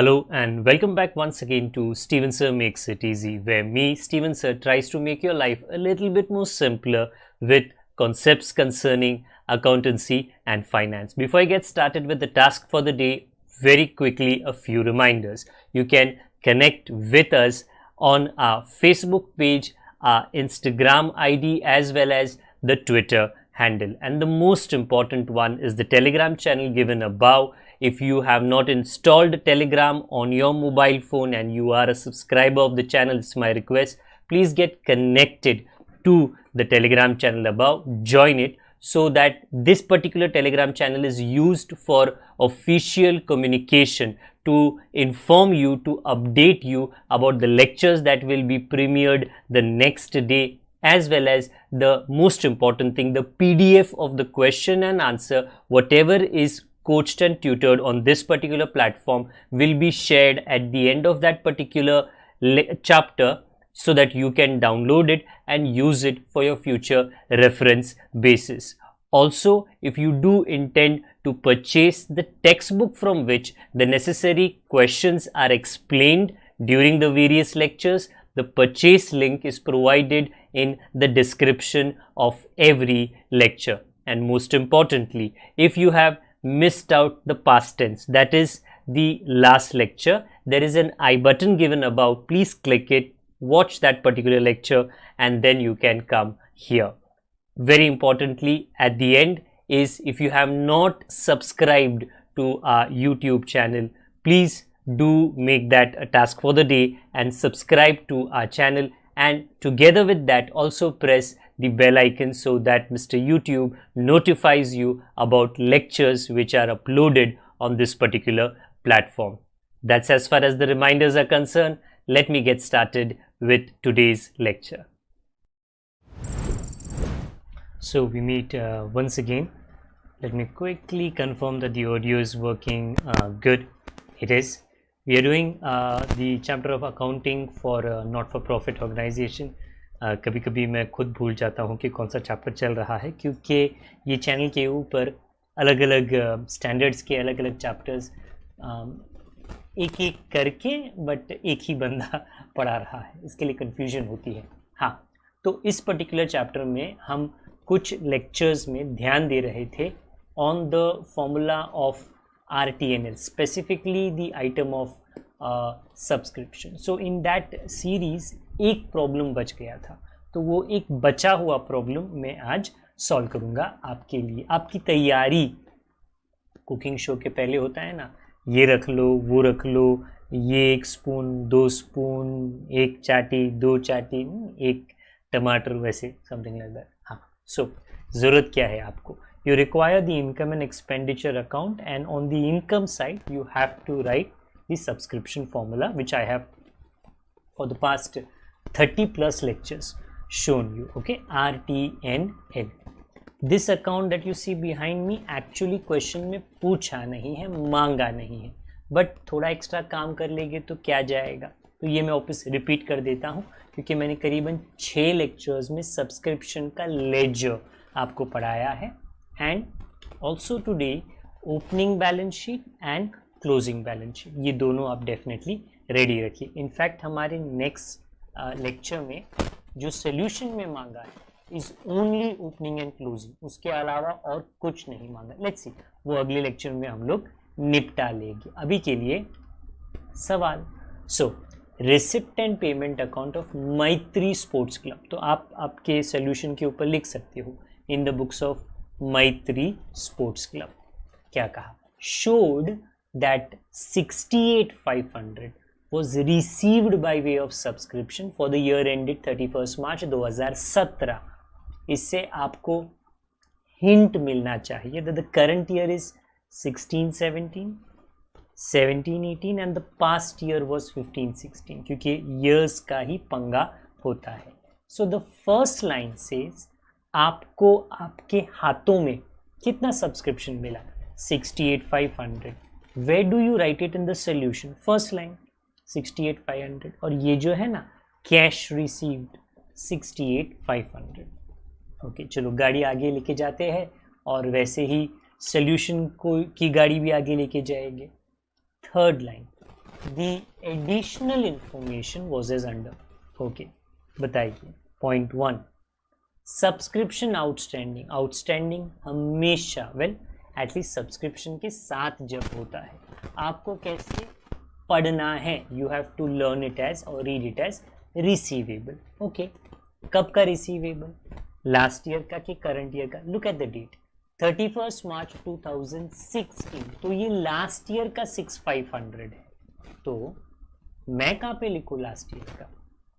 Hello and welcome back once again to Steven Sir Makes It Easy, where me, Steven Sir, tries to make your life a little bit more simpler with concepts concerning accountancy and finance. Before I get started with the task for the day, very quickly a few reminders. You can connect with us on our Facebook page, our Instagram ID, as well as the Twitter handle. And the most important one is the Telegram channel given above. If you have not installed Telegram on your mobile phone and you are a subscriber of the channel, it's my request, please get connected to the Telegram channel above, join it, so that this particular Telegram channel is used for official communication to inform you, to update you about the lectures that will be premiered the next day, as well as the most important thing, the PDF of the question and answer, whatever is coached and tutored on this particular platform will be shared at the end of that particular chapter, so that you can download it and use it for your future reference basis. Also, if you do intend to purchase the textbook from which the necessary questions are explained during the various lectures, the purchase link is provided in the description of every lecture. And most importantly, if you have missed out the past tense, that is the last lecture, there is an I button given above. Please click it, watch that particular lecture, and then you can come here. Very importantly, at the end is, if you have not subscribed to our YouTube channel, please do make that a task for the day and subscribe to our channel, and together with that also press the bell icon so that Mr. YouTube notifies you about lectures which are uploaded on this particular platform. That's as far as the reminders are concerned. Let me get started with today's lecture. So we meet once again. Let me quickly confirm that the audio is working good. It is. We are doing the chapter of accounting for not-for-profit organization. कभी कभी मैं खुद भूल जाता हूँ कि कौन सा चैप्टर चल रहा है, क्योंकि ये चैनल के ऊपर अलग अलग स्टैंडर्ड्स के अलग अलग चैप्टर्स एक एक करके बट एक ही बंदा पढ़ा रहा है, इसके लिए कन्फ्यूजन होती है. हाँ, तो इस पर्टिकुलर चैप्टर में हम कुछ लेक्चर्स में ध्यान दे रहे थे on the formula of RTNL, specifically the item of subscription. So in that series एक प्रॉब्लम बच गया था, तो वो एक बचा हुआ प्रॉब्लम मैं आज सॉल्व करूँगा आपके लिए. आपकी तैयारी कुकिंग शो के पहले होता है ना, ये रख लो, वो रख लो, ये एक स्पून, दो स्पून, एक चाटी, दो चाटी, एक टमाटर, वैसे समथिंग लाइक दैट. हाँ, सो ज़रूरत क्या है आपको? You require the income and expenditure account, and on the income side you have to write the subscription formula, which I have for the past 30 plus lectures shown you. Okay, RTNL. This account that you see behind me actually question में पूछा नहीं है, मांगा नहीं है, but थोड़ा extra काम कर लेंगे तो क्या जाएगा. तो ये मैं वापस रिपीट कर देता हूँ, क्योंकि मैंने करीबन 6 लेक्चर्स में सब्सक्रिप्शन का लेजर आपको पढ़ाया है. And also today opening balance sheet and closing balance sheet, ये दोनों आप डेफिनेटली रेडी रखिए. इनफैक्ट हमारे नेक्स्ट लेक्चर में जो सोल्यूशन में मांगा है is only opening and closing, उसके अलावा और कुछ नहीं मांगा. लेट्स सी, वो अगले लेक्चर में हम लोग निपटा लेंगे. अभी के लिए सवाल. So receipt and payment account of Maitri sports club, तो आप आपके सोल्यूशन के ऊपर लिख सकते हो, in the books of Maitri Sports Club. क्या कहा? Showed that 68,500 was received by way of subscription for the year ended 31st March 2017. इससे आपको हिंट मिलना चाहिए that the current year is 16-17, 17-18 and the past year was 15-16, क्योंकि years का ही पंगा होता है. So the first line says आपको आपके हाथों में कितना सब्सक्रिप्शन मिला? 68,500. Where do you write it in the solution? First line 68,500, और ये जो है ना कैश रिसीव्ड 68,500. ओके, चलो गाड़ी आगे लेके जाते हैं और वैसे ही सोल्यूशन को की गाड़ी भी आगे लेके जाएंगे. Third line the additional information was as under. Okay, बताइए। Point 1, subscription outstanding. आउटस्टैंडिंग हमेशा एटलीस्ट सब्सक्रिप्शन के साथ जब होता है, आपको कैसे पढ़ना है, you have to learn it as और read it as receivable. Okay, कब का रिसीवेबल, लास्ट ईयर का कि करंट ईयर का? Look at the date 31 March 2016, तो ये लास्ट ईयर का 6500 है। तो मैं कहाँ पे लिखूँ लास्ट ईयर का?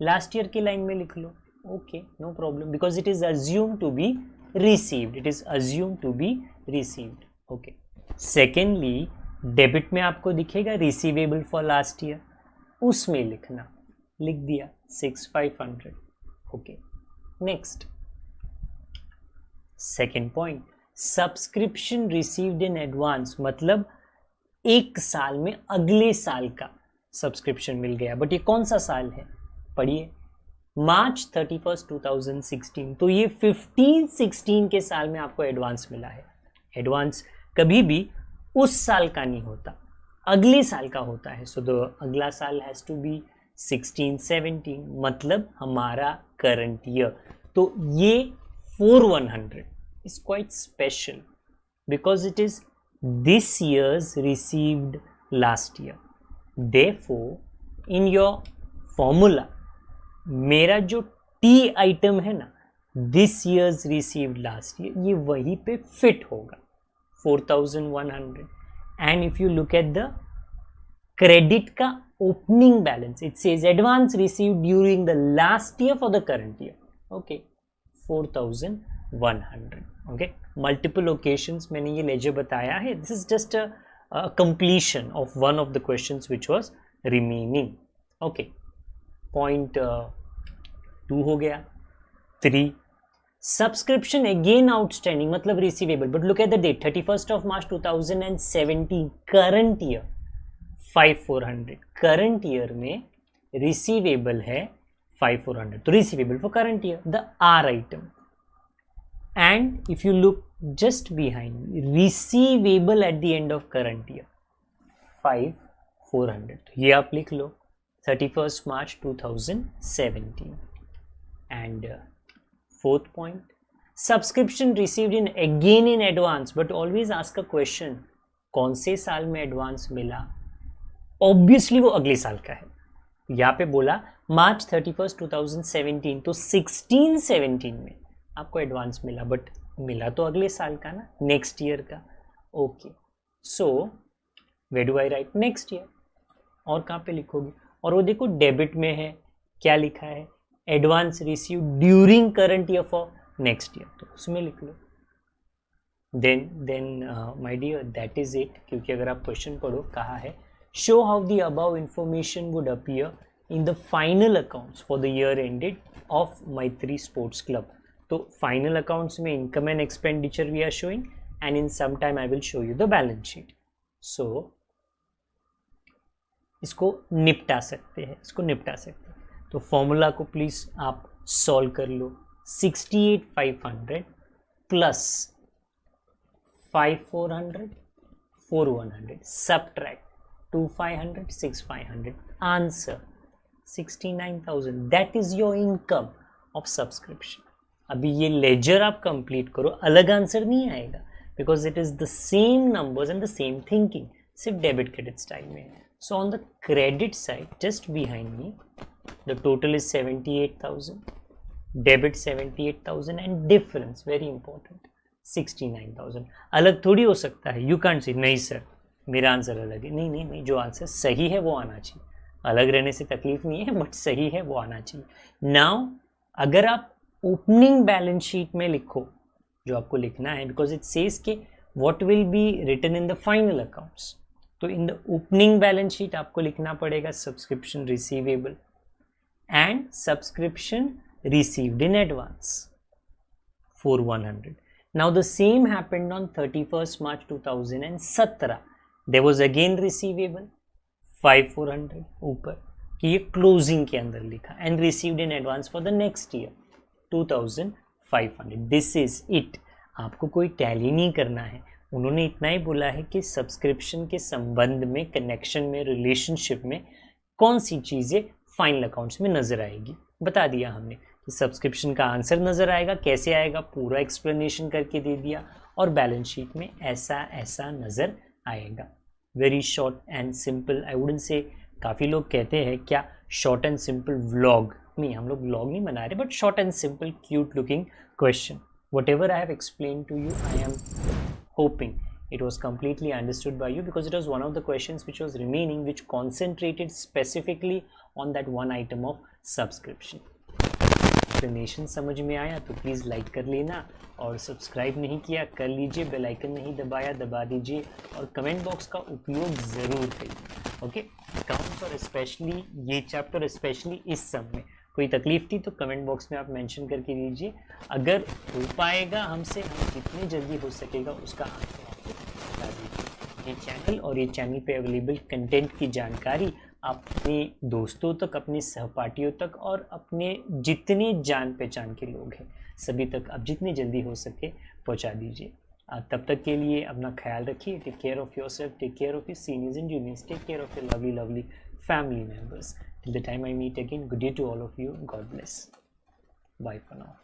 लास्ट ईयर की लाइन में लिख लो। Okay, no problem, because it is assume to be received, it is assume to be received. Okay, secondly debit में आपको दिखेगा रिसीवेबल फॉर लास्ट ईयर, उसमें लिखना, लिख दिया 6500। Okay, next second point, subscription received in advance, मतलब एक साल में अगले साल का सब्सक्रिप्शन मिल गया, बट ये कौन सा साल है? पढ़िए, मार्च 31 2016, तो ये 15-16 के साल में आपको एडवांस मिला है। एडवांस कभी भी उस साल का नहीं होता, अगले साल का होता है। सो द अगला साल हैज टू बी 16-17, मतलब हमारा करंट ईयर। तो ये 4100 is quite special because it is this year's received last year. Therefore, in your formula, मेरा जो T आइटम है ना, this year's received last year, ये वहीं पे फिट होगा 4100। and if you look at the credit का opening balance, it says advance received during the last year for the current year. okay, 4100। okay, multiple occasions मैंने ये laser बताया है। this is just a completion of one of the questions which was remaining। okay, point 2 हो गया। 3, subscription again outstanding, मतलब receivable, but look at the date 31 of March 2017, current year 5400, current year में receivable है 5400, तो receivable for current year, the R item. And if you look just behind, receivable at the end of current year 5400, ये आप लिख लो 31 March 2017। And fourth point, subscription received in again in advance, but always ask a question, कौन से साल में advance मिला? Obviously वो अगले साल का है। यहाँ पे बोला मार्च 31 2017, तो 16-17 में आपको एडवांस मिला, बट मिला तो अगले साल का ना, नेक्स्ट ईयर का। Okay, so where do I write? Next year. और कहाँ पे लिखोगे? और वो देखो डेबिट में है, क्या लिखा है? Advance receive during current year for next year, तो उसमें लिख लो। Then my dear, that is it. क्योंकि अगर आप क्वेश्चन पढ़ो, कहा है show how the above information would appear in the final accounts for the year ended of Maitri sports club. तो फाइनल अकाउंट्स में income and expenditure we are showing, and in some time I will show you the balance sheet. सो इसको निपटा सकते हैं, तो formula को please आप solve कर लो। 68,500 plus 5,400 4,100 subtract 2,500 6,500, answer 69,000। That is your income of subscription. अभी ये लेजर आप कंप्लीट करो, अलग आंसर नहीं आएगा, because it is the same numbers and the same thinking, सिर्फ डेबिट क्रेडिट स्टाइल में। So on the credit side, just behind me, the total is 78,000, debit 78,000 and difference very important 69,000। अलग थोड़ी हो सकता है, you can't say नहीं sir मेरा answer अलग है। नहीं, जो आंसर सही है वो आना चाहिए। अलग रहने से तकलीफ नहीं है, बट सही है वो आना चाहिए। नाउ अगर आप ओपनिंग बैलेंस शीट में लिखो, जो आपको लिखना है, बिकॉज इट सेज के what will be written in the final accounts, तो in the opening balance sheet आपको लिखना पड़ेगा subscription receivable and subscription received in advance 4,100. Now the same happened on 31st March 2017. There was again receivable 5,400 ऊपर, कि ये closing के अंदर लिखा, and received in advance for the next year 2,500. This is it। आपको कोई टैली नहीं करना है, उन्होंने इतना ही बोला है कि सब्सक्रिप्शन के संबंध में, कनेक्शन में, रिलेशनशिप में कौन सी चीज़ें फाइनल अकाउंट्स में नज़र आएगी। बता दिया हमने कि सब्सक्रिप्शन का आंसर नज़र आएगा, कैसे आएगा पूरा एक्सप्लेनेशन करके दे दिया, और बैलेंस शीट में ऐसा ऐसा नज़र आएगा। Very short and simple, I wouldn't say. काफ़ी लोग कहते हैं क्या शॉर्ट एंड सिंपल व्लॉग, नहीं हम लोग व्लॉग नहीं बना रहे, but short and simple cute looking question. Whatever I have explained to you, I am hoping it was completely understood by you, because it was one of the questions which was remaining, which concentrated specifically on that one item of subscription. Explanation समझ में आया तो please like कर लेना, और subscribe नहीं किया कर लीजिए, बेल आइकन नहीं दबाया दबा दीजिए, और कमेंट बॉक्स का उपयोग ज़रूर करिए। ओके, अकाउंट्स और स्पेशली ये चैप्टर, स्पेशली इस सब में कोई तकलीफ थी तो कमेंट बॉक्स में आप मेंशन करके दीजिए। अगर हो पाएगा हमसे, हम जितने जल्दी हो सकेगा उसका आंसर आपको बता दीजिए। ये चैनल और ये चैनल पे अवेलेबल कंटेंट की जानकारी अपने दोस्तों तक, अपने सहपाठियों तक, और अपने जितने जान पहचान के लोग हैं सभी तक आप जितनी जल्दी हो सके पहुंचा दीजिए। तब तक के लिए अपना ख्याल रखिए। Take care of yourself, take care of your seniors and juniors, take care of your lovely family members. Till the time I meet again, good day to all of you. God bless. Bye for now.